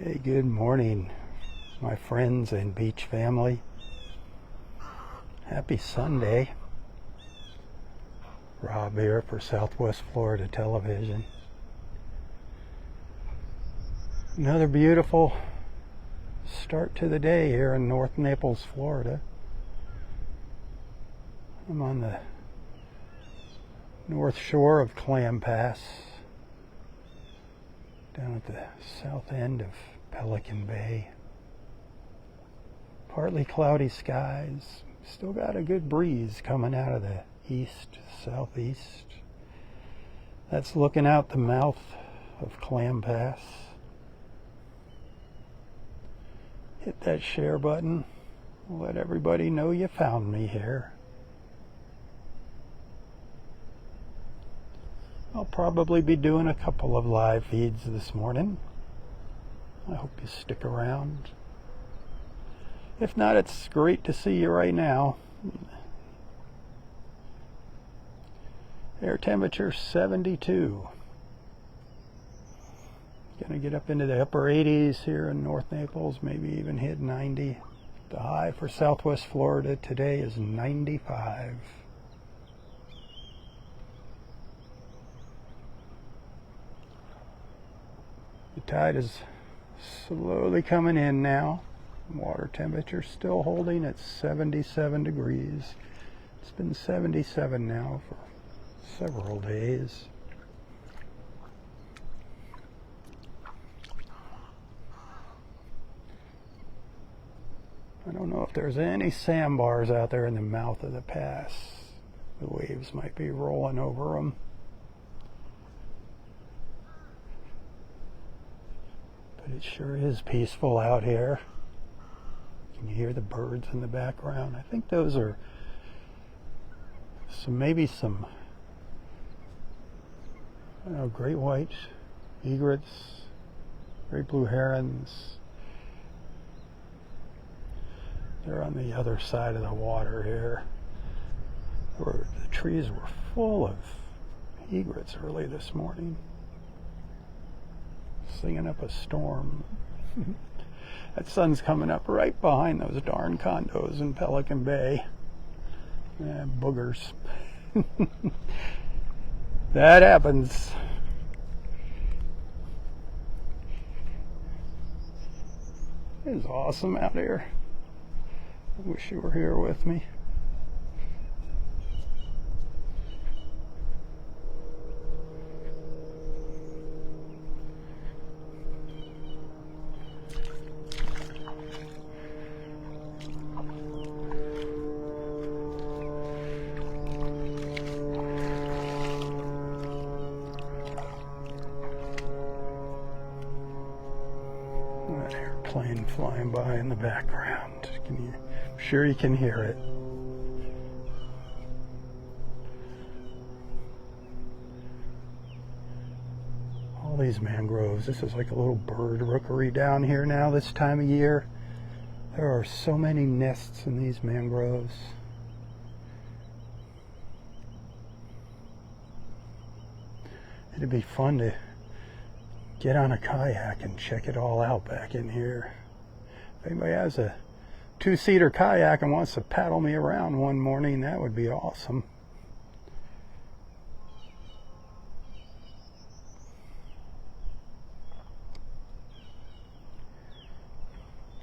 Hey, good morning, my friends and beach family. Happy Sunday. Robb here for Southwest Florida Television. Another beautiful start to the day here in North Naples, Florida. I'm on the north shore of Clmy down at the south end of Pelican Bay. Partly cloudy skies. Still got a good breeze coming out of the east, southeast. That's looking out the mouth of Clmy. Hit that share button. Let everybody know you found me here. I'll probably be doing a couple of live feeds this morning. I hope you stick around. If not, it's great to see you right now. Air temperature 72. Gonna get up into the upper 80s here in North Naples, maybe even hit 90. The high for Southwest Florida today is 95. The tide is slowly coming in now. Water temperature still holding at 77 degrees. It's been 77 now for several days. I don't know if there's any sandbars out there in the mouth of the pass. The waves might be rolling over them. But it sure is peaceful out here. Can you hear the birds in the background? I think those are maybe some great white egrets, great blue herons. They're on the other side of the water here. The trees were full of egrets early this morning, singing up a storm. That sun's coming up right behind those darn condos in Pelican Bay. Boogers. That happens. It is awesome out here. I wish you were here with me. That airplane flying by in the background. I'm sure you can hear it. All these mangroves. This is like a little bird rookery down here now this time of year. There are so many nests in these mangroves. It'd be fun to get on a kayak and check it all out back in here. If anybody has a two-seater kayak and wants to paddle me around one morning, that would be awesome.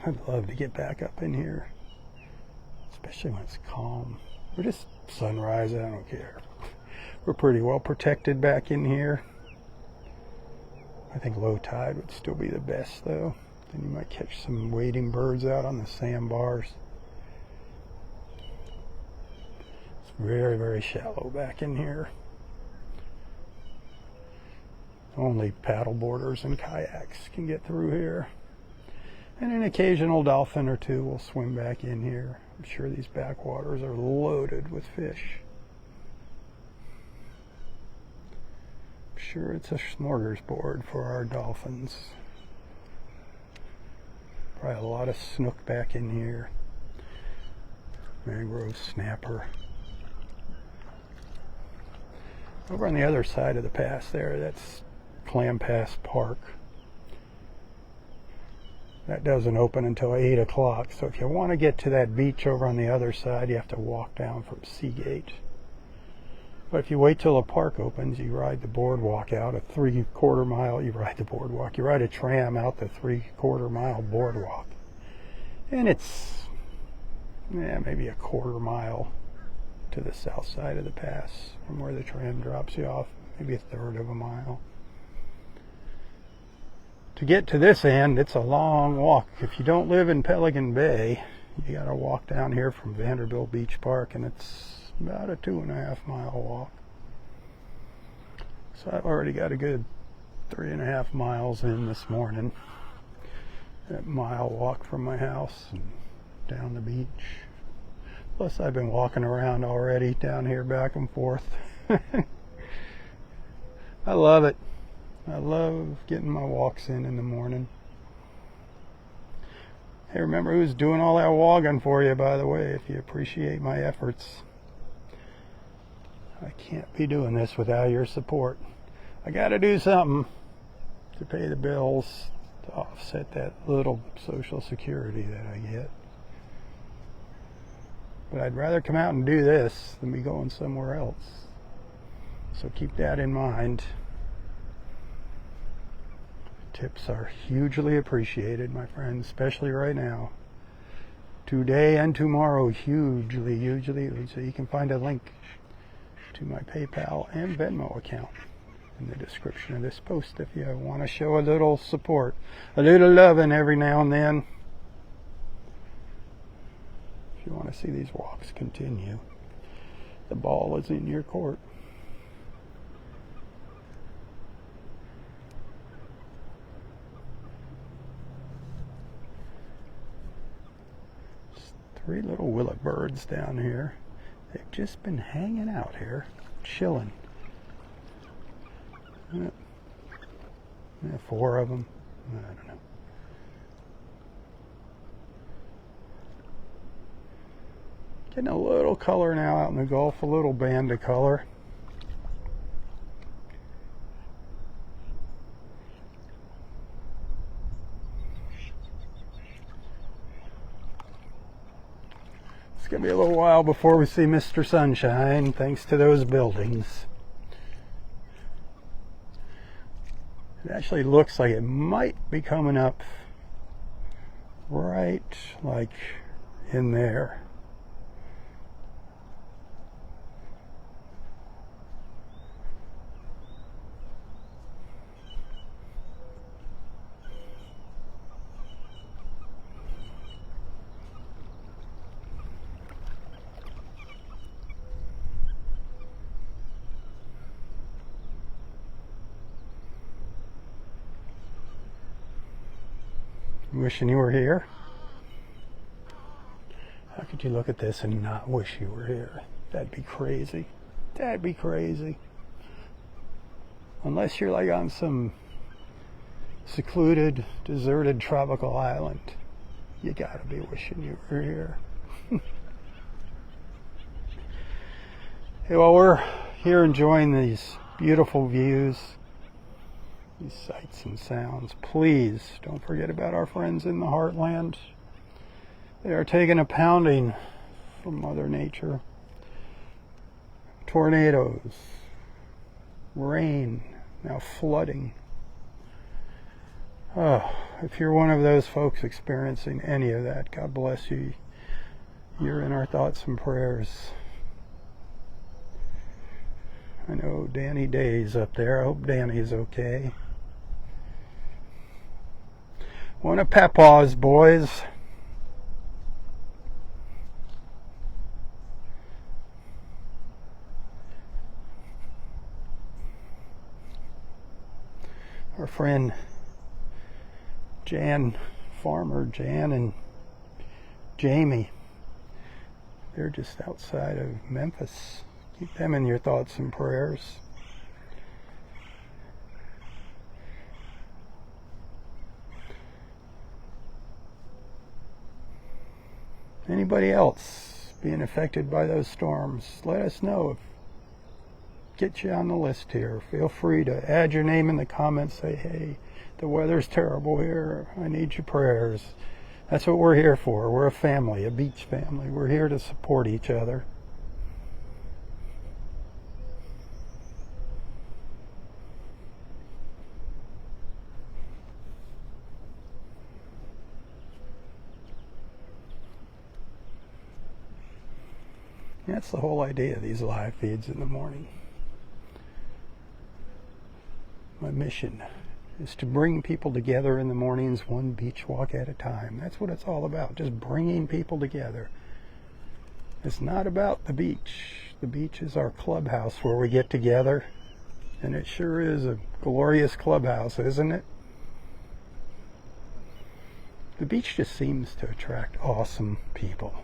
I'd love to get back up in here, especially when it's calm. Or just sunrise, I don't care. We're pretty well protected back in here. I think low tide would still be the best though. Then you might catch some wading birds out on the sandbars. It's very, very shallow back in here. Only paddle boarders and kayaks can get through here. And an occasional dolphin or two will swim back in here. I'm sure these backwaters are loaded with fish. I'm sure it's a smorgasbord for our dolphins. Probably a lot of snook back in here. Mangrove snapper. Over on the other side of the pass there, that's Clam Pass Park. That doesn't open until 8 o'clock. So if you want to get to that beach over on the other side, you have to walk down from Seagate. But if you wait till the park opens, you ride the boardwalk out a 3/4 mile. You ride the boardwalk. You ride a tram out the 3/4 mile boardwalk. And it's maybe a 1/4 mile to the south side of the pass from where the tram drops you off. Maybe a 1/3 of a mile. To get to this end, it's a long walk. If you don't live in Pelican Bay, you got to walk down here from Vanderbilt Beach Park, and it's about a 2.5 mile walk. So I've already got a good 3.5 miles in this morning. That mile walk from my house and down the beach. Plus I've been walking around already down here back and forth. I love it. I love getting my walks in the morning. Hey, remember who's doing all that walking for you, by the way, if you appreciate my efforts. I can't be doing this without your support. I got to do something to pay the bills, to offset that little Social Security that I get. But I'd rather come out and do this than be going somewhere else. So keep that in mind. Tips are hugely appreciated, my friends, especially right now. Today and tomorrow, hugely. So you can find a link to my PayPal and Venmo account in the description of this post if you want to show a little support, a little loving every now and then. If you want to see these walks continue, the ball is in your court. Just 3 little willow birds down here. They've just been hanging out here, chilling. 4 of them. I don't know. Getting a little color now out in the Gulf, a little band of color. It's going to be a little while before we see Mr. Sunshine, thanks to those buildings. It actually looks like it might be coming up right like in there. Wishing you were here? How could you look at this and not wish you were here? That'd be crazy. That'd be crazy. Unless you're like on some secluded, deserted tropical island, you gotta be wishing you were here. Hey, well, we're here enjoying these beautiful views, these sights and sounds. Please don't forget about our friends in the heartland. They are taking a pounding from Mother Nature. Tornadoes, rain, now flooding. Oh, if you're one of those folks experiencing any of that, God bless you. You're in our thoughts and prayers. I know Danny Day's up there. I hope Danny's okay. One of Papaw's boys. Our friend Farmer Jan and Jamie, they're just outside of Memphis. Keep them in your thoughts and prayers. Anybody else being affected by those storms, let us know. get you on the list here. Feel free to add your name in the comments. Say, hey, the weather's terrible here. I need your prayers. That's what we're here for. We're a family, a beach family. We're here to support each other. That's the whole idea of these live feeds in the morning. My mission is to bring people together in the mornings, one beach walk at a time. That's what it's all about, just bringing people together. It's not about the beach. The beach is our clubhouse where we get together, and it sure is a glorious clubhouse, isn't it? The beach just seems to attract awesome people.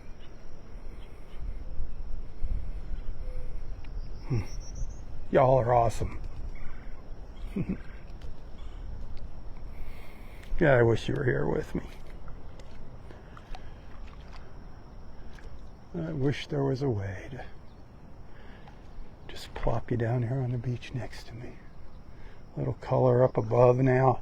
Y'all are awesome. Yeah, I wish you were here with me. I wish there was a way to just plop you down here on the beach next to me. A little color up above now.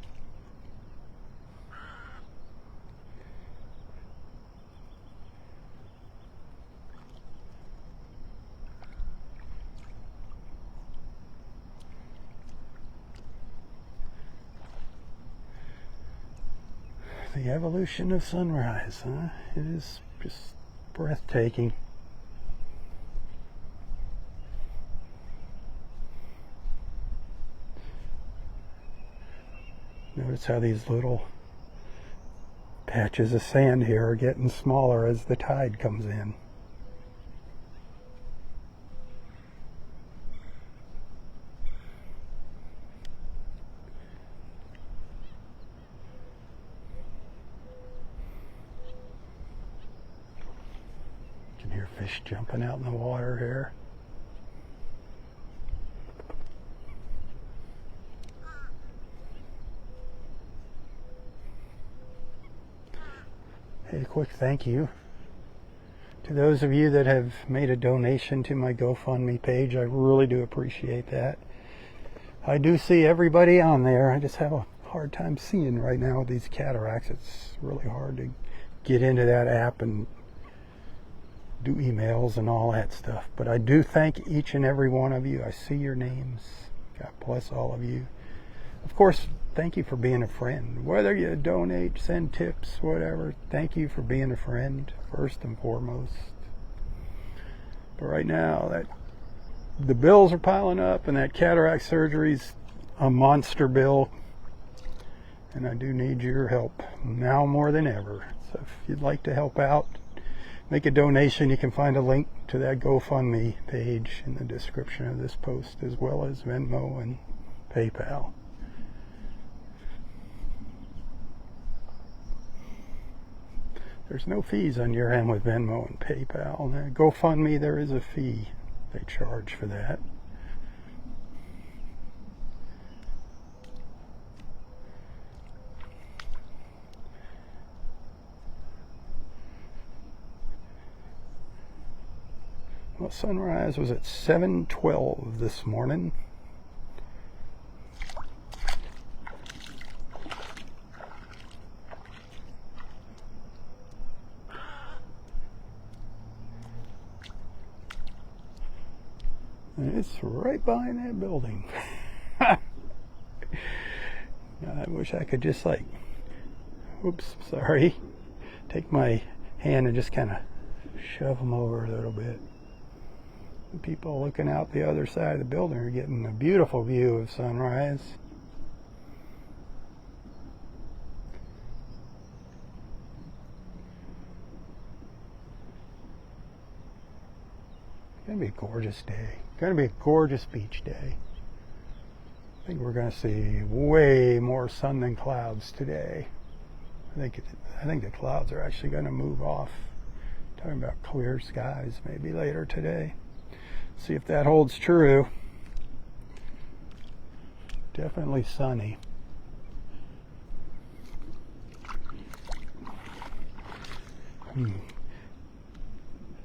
The evolution of sunrise, huh? It is just breathtaking. Notice how these little patches of sand here are getting smaller as the tide comes in. Fish jumping out in the water here. Hey, a quick thank you to those of you that have made a donation to my GoFundMe page. I really do appreciate that. I do see everybody on there. I just have a hard time seeing right now with these cataracts. It's really hard to get into that app and do emails and all that stuff. But I do thank each and every one of you. I see your names. God bless all of you. Of course, thank you for being a friend. Whether you donate, send tips, whatever, thank you for being a friend, first and foremost. But right now, the bills are piling up, and that cataract surgery's a monster bill. And I do need your help now more than ever. So if you'd like to help out, make a donation. You can find a link to that GoFundMe page in the description of this post, as well as Venmo and PayPal. There's no fees on your end with Venmo and PayPal. Now, GoFundMe, there is a fee they charge for that. Well, sunrise was at 7:12 this morning. And it's right behind that building. I wish I could just oops, sorry, take my hand and just kind of shove them over a little bit. The people looking out the other side of the building are getting a beautiful view of sunrise. It's going to be a gorgeous day. It's going to be a gorgeous beach day. I think we're going to see way more sun than clouds today. I think the clouds are actually going to move off. Talking about clear skies maybe later today. See if that holds true. Definitely sunny. I'm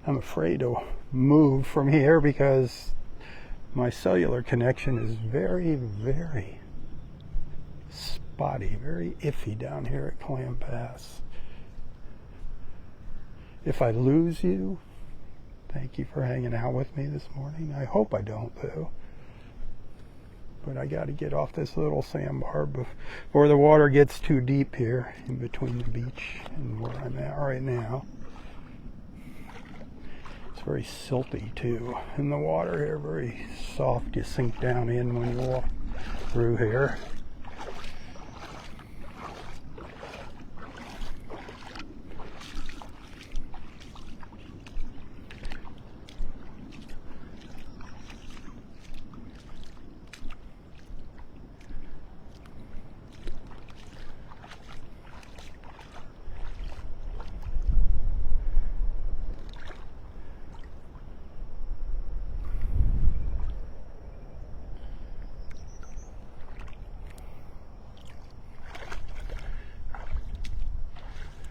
afraid to move from here because My cellular connection is very, very spotty, very iffy down here at Clam Pass. If I lose you, thank you for hanging out with me this morning. I hope I don't, though. But I got to get off this little sandbar before the water gets too deep here in between the beach and where I'm at right now. It's very silty too, and the water here very soft. You sink down in when you walk through here.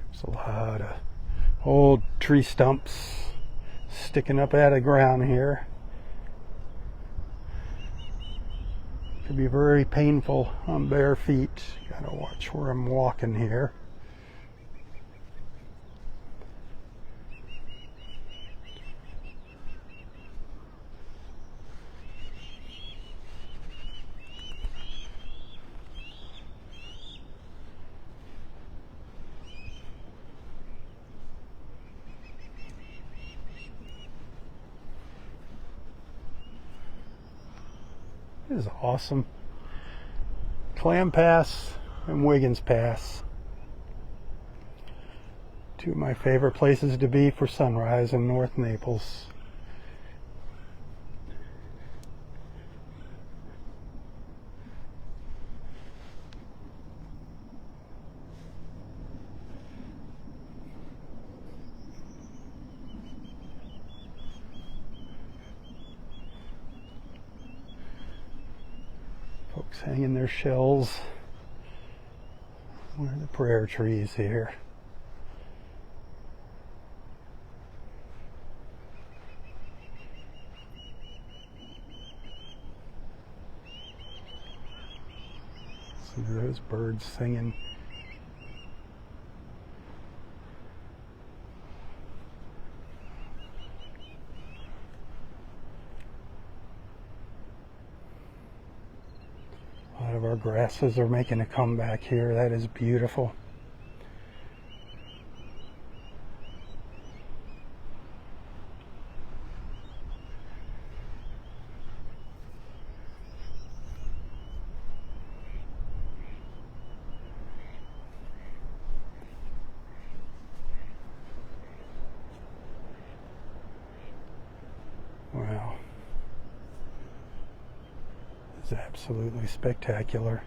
There's a lot of old tree stumps sticking up out of the ground here. Could be very painful on bare feet. Gotta watch where I'm walking here. This is awesome. Clam Pass and Wiggins Pass. Two of my favorite places to be for sunrise in North Naples. Folks hanging their shells. Where are the prayer trees here? See those birds singing. A lot of our grasses are making a comeback here. That is beautiful. Wow. It's absolutely spectacular.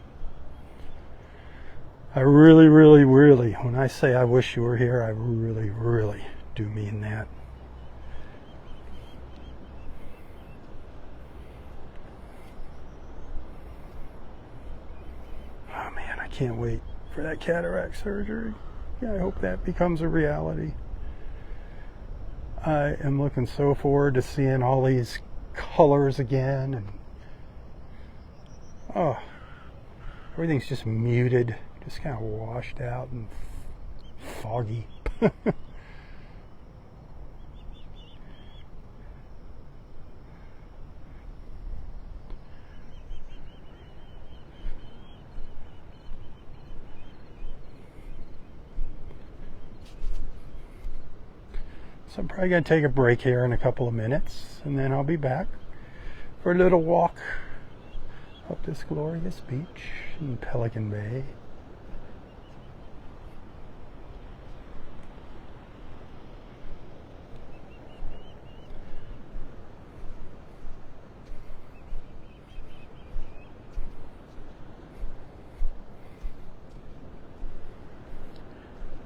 I really, when I say I wish you were here, I really do mean that. Oh man, I can't wait for that cataract surgery. Yeah, I hope that becomes a reality. I am looking so forward to seeing all these colors again, and oh, everything's just muted, just kind of washed out and foggy. So I'm probably going to take a break here in a couple of minutes, and then I'll be back for a little walk up this glorious beach in Pelican Bay.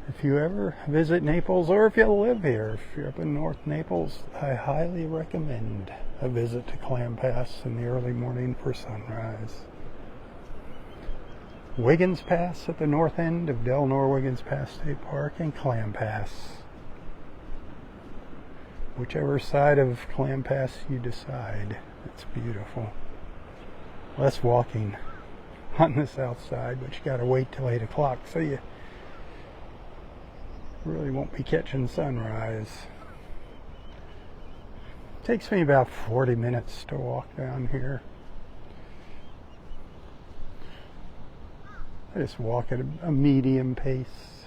If you ever visit Naples, or if you live here, if you're up in North Naples, I highly recommend a visit to Clam Pass in the early morning for sunrise. Wiggins Pass at the north end of Del Nor Wiggins Pass State Park, and Clam Pass. Whichever side of Clam Pass you decide. It's beautiful. Less walking on the south side, but you gotta wait till 8 o'clock, so you really won't be catching sunrise. Takes me about 40 minutes to walk down here. I just walk at a medium pace.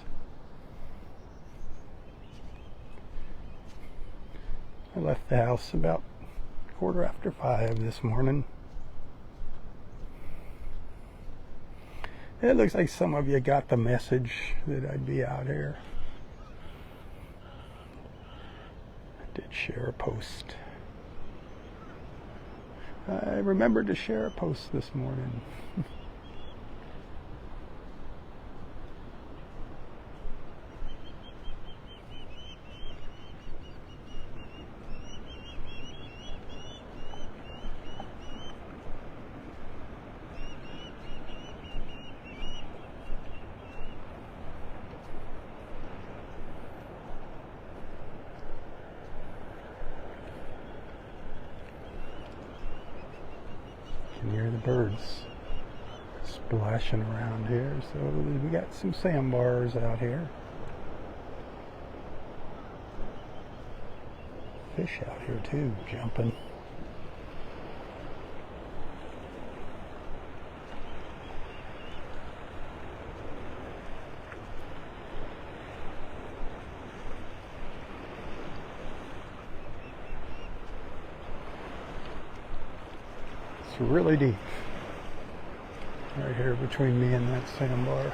I left the house about 5:15 this morning. It looks like some of you got the message that I'd be out here. I did share a post. I remembered to share a post this morning. You can hear the birds splashing around here, so we got some sandbars out here. Fish out here too, jumping. It's really deep. Right here between me and that sandbar.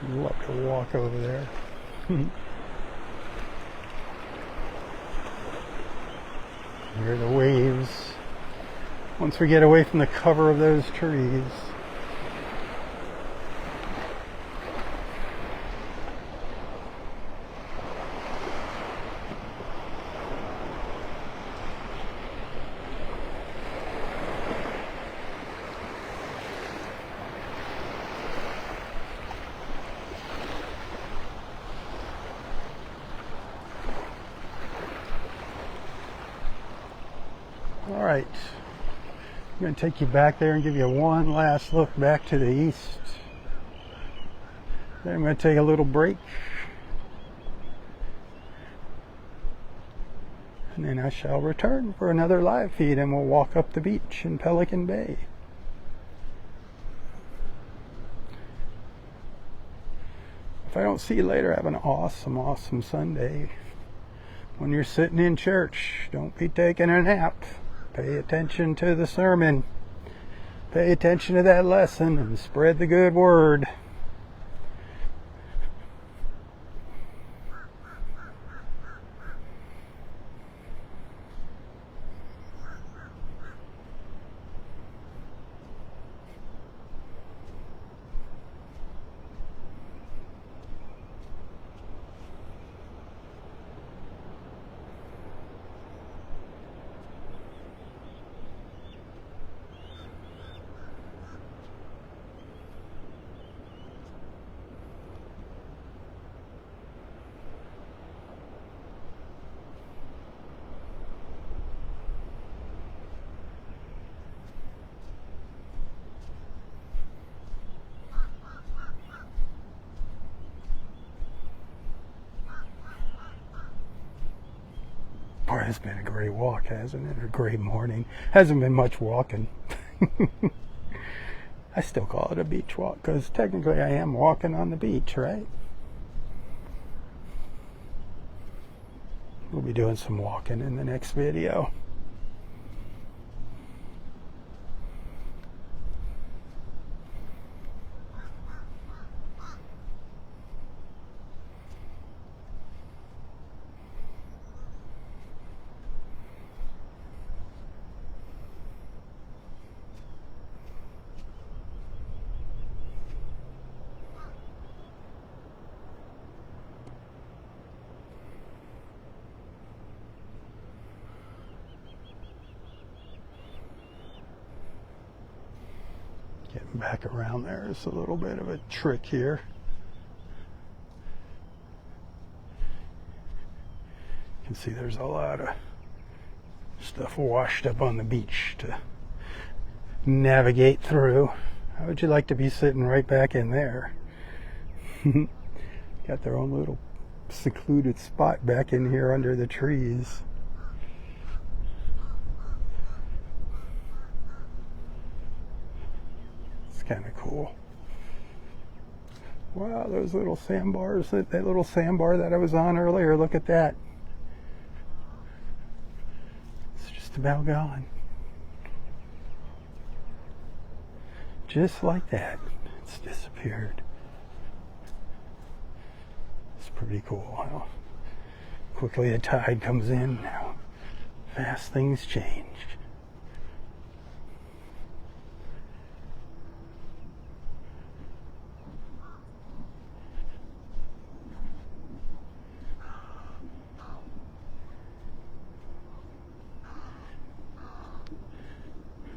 I'd love to walk over there. Hear the waves. Once we get away from the cover of those trees. All right, I'm going to take you back there and give you one last look back to the east. Then I'm going to take a little break. And then I shall return for another live feed and we'll walk up the beach in Pelican Bay. If I don't see you later, have an awesome Sunday. When you're sitting in church, don't be taking a nap. Pay attention to the sermon. Pay attention to that lesson and spread the good word. Boy, it's been a great walk, hasn't it? A great morning. Hasn't been much walking. I still call it a beach walk because technically I am walking on the beach, right? We'll be doing some walking in the next video. Getting back around there is a little bit of a trick here. You can see there's a lot of Stuff washed up on the beach to navigate through. How would you like to be sitting right back in there? Got their own little secluded spot back in here under the trees. It's kind of cool. Wow, those little sandbars, that little sandbar that I was on earlier, look at that. It's just about gone. Just like that, it's disappeared. It's pretty cool how quickly the tide comes in, how fast things change.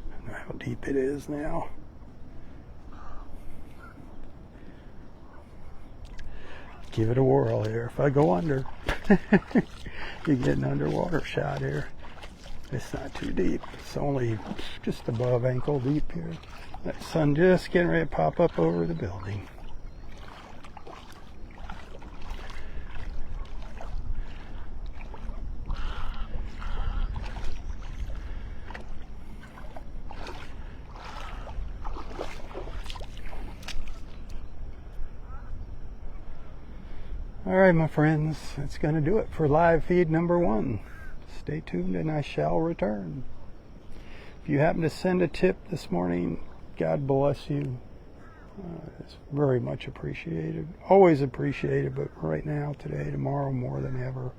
I don't know how deep it is now. Give it a whirl here. If I go under, you get an underwater shot here. It's not too deep. It's only just above ankle deep here. That sun just getting ready to pop up over the building. All right, my friends, that's going to do it for live feed number 1. Stay tuned and I shall return. If you happen to send a tip this morning, God bless you. It's very much appreciated. Always appreciated, but right now, today, tomorrow, more than ever.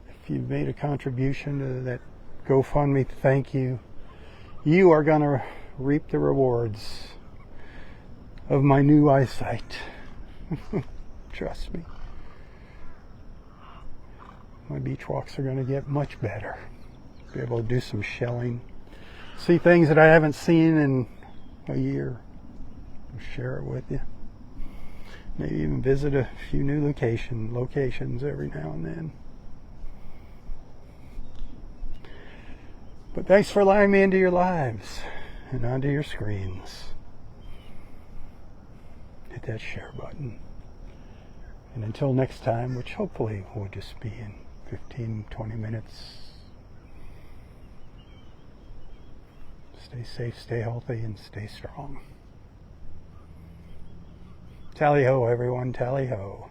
If you've made a contribution to that GoFundMe, thank you. You are going to reap the rewards of my new eyesight. Trust me. My beach walks are going to get much better. Be able to do some shelling. See things that I haven't seen in a year. I'll share it with you. Maybe even visit a few new locations every now and then. But thanks for allowing me into your lives and onto your screens. Hit that share button. And until next time, which hopefully will just be in 15-20 minutes. Stay safe, stay healthy, and stay strong. Tally-ho, everyone, tally-ho.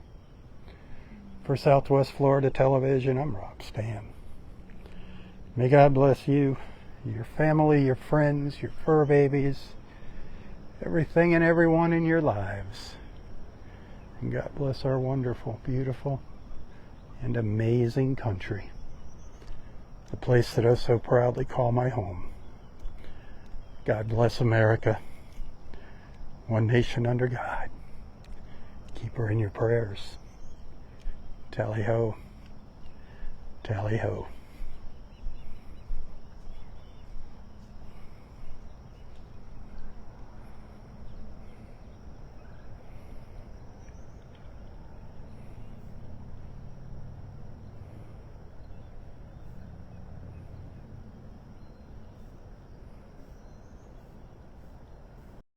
For Southwest Florida Television, I'm Robb Stam. May God bless you, your family, your friends, your fur babies, everything and everyone in your lives. And God bless our wonderful, beautiful, and amazing country, the place that I so proudly call my home. God bless America, one nation under God. Keep her in your prayers. Tally-ho, tally-ho.